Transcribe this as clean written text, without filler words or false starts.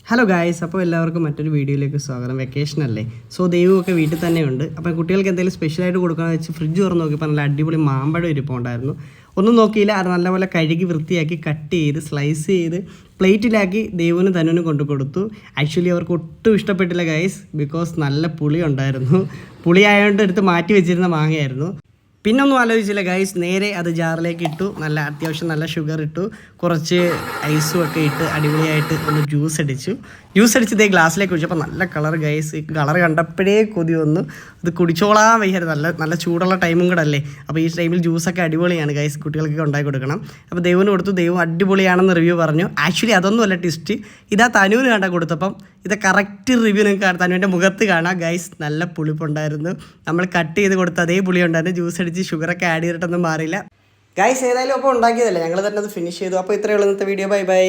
Hello guys, അപ്പോൾ എല്ലാവർക്കും മറ്റൊരു വീഡിയോയിലേക്ക് സ്വാഗതം. വെക്കേഷൻ അല്ലേ, സോ ദൈവമൊക്കെ വീട്ടിൽ തന്നെയുണ്ട്. അപ്പോൾ കുട്ടികൾക്ക് എന്തെങ്കിലും സ്പെഷ്യലായിട്ട് കൊടുക്കാമെന്ന് വെച്ച് ഫ്രിഡ്ജ് തുറന്ന് നോക്കിയപ്പോൾ നല്ല അടിപൊളി മാമ്പഴം ഇരിപ്പുണ്ടായിരുന്നു. ഒന്നും നോക്കിയില്ല, അത് നല്ലപോലെ കഴുകി വൃത്തിയാക്കി കട്ട് ചെയ്ത് സ്ലൈസ് ചെയ്ത് പ്ലേറ്റിലാക്കി ദൈവനും തനുവിനും കൊണ്ടു കൊടുത്തു. ആക്ച്വലി അവർക്ക് ഒട്ടും ഇഷ്ടപ്പെട്ടില്ല ഗൈസ്, ബിക്കോസ് നല്ല പുളി ഉണ്ടായിരുന്നു. പുളി ആയതുകൊണ്ട് എടുത്ത് മാറ്റി വെച്ചിരുന്ന മാങ്ങയായിരുന്നു. പിന്നെ ഒന്നും ആലോചിച്ചില്ല ഗൈസ്, നേരെ അത് ജാറിലേക്ക് ഇട്ടു. നല്ല അത്യാവശ്യം നല്ല ഷുഗർ ഇട്ടു, കുറച്ച് ഐസും ഒക്കെ ഇട്ട് അടിപൊളിയായിട്ട് ഒന്ന് ജ്യൂസ് അടിച്ച് ഇതേ ഗ്ലാസ്സിലേക്ക് കുടിച്ചപ്പോൾ നല്ല കളർ ഗൈസ്. കളർ കണ്ടപ്പോഴേ കൊതി വന്നു. ഇത് കുടിച്ചോളാൻ വയ്യായിരുന്നു. നല്ല ചൂടുള്ള ടൈമും കൂടെ അല്ലേ. അപ്പോൾ ഈ ടൈമിൽ ജ്യൂസൊക്കെ അടിപൊളിയാണ് ഗൈസ്, കുട്ടികൾക്കൊക്കെ ഉണ്ടാക്കി കൊടുക്കണം. അപ്പോൾ ദൈവന് കൊടുത്തു, ദൈവം അടിപൊളിയാണെന്ന് റിവ്യൂ പറഞ്ഞു. ആക്ച്വലി അതൊന്നുമല്ല ട്വിസ്റ്റ്, ഇതാ തനുവിന് കണ്ട കൊടുത്തപ്പം ഇത് കറക്റ്റ് റിവ്യൂ നിങ്ങൾക്ക് തനുവിൻ്റെ മുഖത്ത് കാണാം ഗൈസ്. നല്ല പുളിപ്പുണ്ടായിരുന്നു. നമ്മൾ കട്ട് ചെയ്ത് കൊടുത്ത അതേ പുളി ഉണ്ടായിരുന്നു. ജ്യൂസ് അടിച്ച് ഷുഗറൊക്കെ ആഡ് ചെയ്തിട്ടൊന്നും മാറിയില്ല ഗൈസ്. ഏതായാലും അപ്പോൾ ഉണ്ടാക്കിയതല്ലേ, ഞങ്ങൾ തന്നെ അത് ഫിനിഷ് ചെയ്തു. അപ്പോൾ ഇത്രയേ ഉള്ളൂ ഇന്നത്തെ വീഡിയോ. Bye bye.